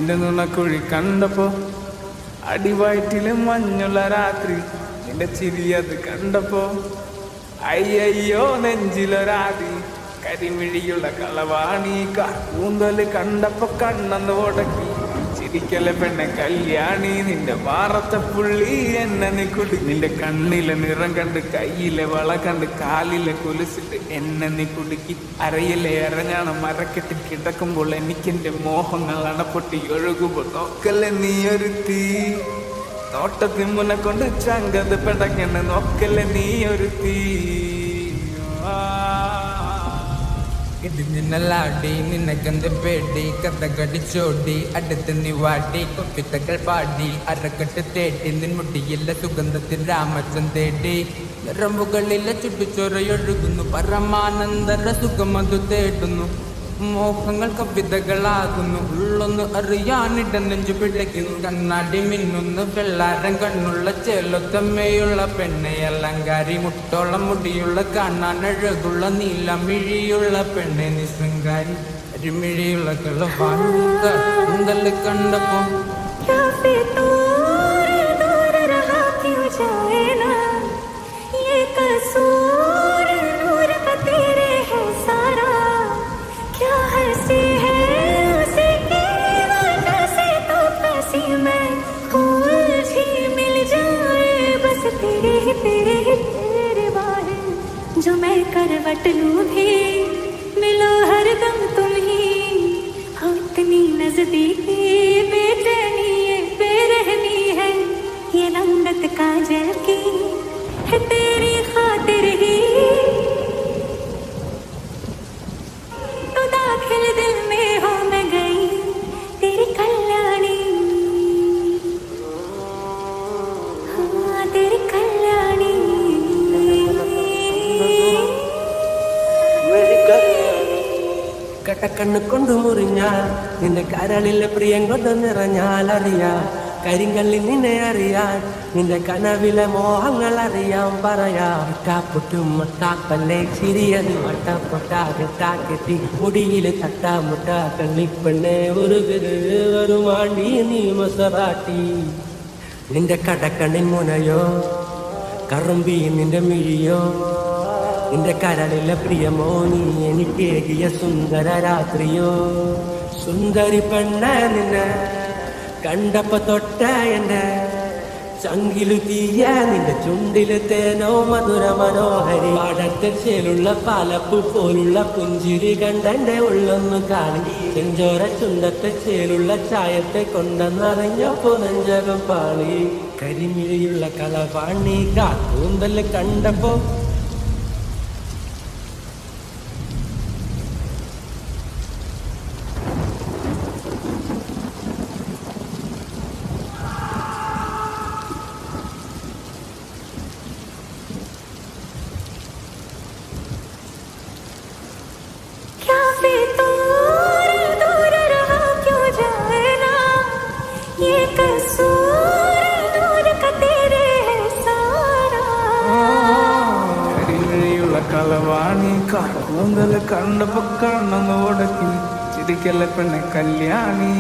നിന്റെ നുണക്കുഴി കണ്ടപ്പോ അടിവയറ്റില് മഞ്ഞുള്ള രാത്രി നിന്റെ ചിരി അത് കണ്ടപ്പോ അയ്യോ നെഞ്ചിലൊരാതി കരിമിഴിയുള്ള കളവാണി കൂന്തല് കണ്ടപ്പോ കണ്ണെന്ന് ഉടക്കി ചിരിക്കല പെണ്ണെ കല്യാണി നിന്റെ വാറത്തെ പുള്ളി എന്നെ നീ കുടി നിന്റെ കണ്ണിലെ നിറം കണ്ട് കയ്യിലെ വള കണ്ട് കാലിലെ കൊലുസിട്ട് എന്നെ നീ കുടുക്കി അരയിലെ ഇറങ്ങാണ് മരക്കെട്ട് കിടക്കുമ്പോൾ എനിക്കെന്റെ മോഹങ്ങൾ അണപ്പൊട്ടി ഒഴുകുമ്പോൾ നോക്കല്ലേ നീ ഒരുത്തി നോട്ടത്തിൽ മുന്നെ കൊണ്ട് ചങ്കത് പെടക്കണ് നോക്കല്ലേ നീ ഒരുത്തി ഇടിഞ്ഞലാടി നിന്നെ കണ്ട് പേടി കഥ കടിച്ചോടി അടുത്ത് നീ വാടി കൊപ്പിത്തകൾ പാടി അരക്കെട്ട് തേടി നിൻമുടിയില്ല സുഗന്ധത്തിൽ രാമച്ചൻ തേടി ഞരമ്പുകളിലെ ചുട്ടുചൊറയൊഴുകുന്നു പരമാനന്ദര സുഖമതു തേടുന്നു മോഹങ്ങൾ കവിതകളാകുന്നു ഉള്ളൊന്ന് അറിയാനിട നെഞ്ചു പിടയ്ക്കുന്നു കണ്ണാടി മിന്നുന്നു വെള്ളാരം കണ്ണുള്ള ചേലൊത്തമ്മയുള്ള പെണ്ണെ അലങ്കാരി മുട്ടോളം മുടിയുള്ള കാണാൻ അഴകുള്ള നീലമിഴിയുള്ള പെണ്ണെ നിശൃംഗാരി അരിമിഴിയുള്ള കളവാണ്ടല് കണ്ടപ്പോ जो मैं करवट लूं भी मिलो हर दम तुम ही हो इतनी नजदीकी बेचैनी है बेरहमी है ये रंगत काजल की है तेरी खातिर ही तो दाखिल दिल में हो मैं गई तेरी कल्याणी हाँ तेरी कल्याणी കട്ടക്കണ്ണ് കൊണ്ടു മുറിഞ്ഞാൽ നിന്റെ കരളിലെ പ്രിയം കൊണ്ട് നിറഞ്ഞാൽ അറിയാം കരിങ്കല്ലി നിന്നെ അറിയാൻ നിന്റെ കനവിലെ മോഹങ്ങൾ അറിയാൻ പറയാം പൊട്ടും മട്ടാപ്പല്ലേ ചിരിയതി വട്ടപ്പൊട്ടാകെട്ടി മുടിയില് തട്ടാമുട്ട കള്ളിപ്പെണ്ണെ ഒരു മാണ്ടി നീ മസറാട്ടി നിന്റെ കടക്കണ്ണിൻ മുനയോ കറുമ്പി നിന്റെ മിഴിയോ നിന്റെ കരളിലെ പ്രിയമോ നീ എനിക്കേകിയ സുന്ദര രാത്രിയോ സുന്ദരി പെണ്ണ നിന്നെ കണ്ടപ്പോ തൊട്ട എന്റെ ചങ്കിലു തീയ നിന്റെ ചുണ്ടില് തേനോ മധുര മനോഹരി പാടത്തെ ചേലുള്ള പാലപ്പു പോലുള്ള പുഞ്ചിരി കണ്ടെന്റെ ഉള്ളൊന്നു കാണി ചെഞ്ചോര ചുണ്ടത്തെ ചേലുള്ള ചായത്തെ കൊണ്ടെന്നറിഞ്ഞപ്പോ നെഞ്ചകം പാളി കരിമിഴിയുള്ള കളവാണി കാക്കൂന്തല് കണ്ടപ്പോ കളവാണി കൂന്തല് കണ്ടപ്പോ കണ്ണെന്ന് ഉടക്കി ചിരിക്കല്ല പെണ്ണെ കല്യാണി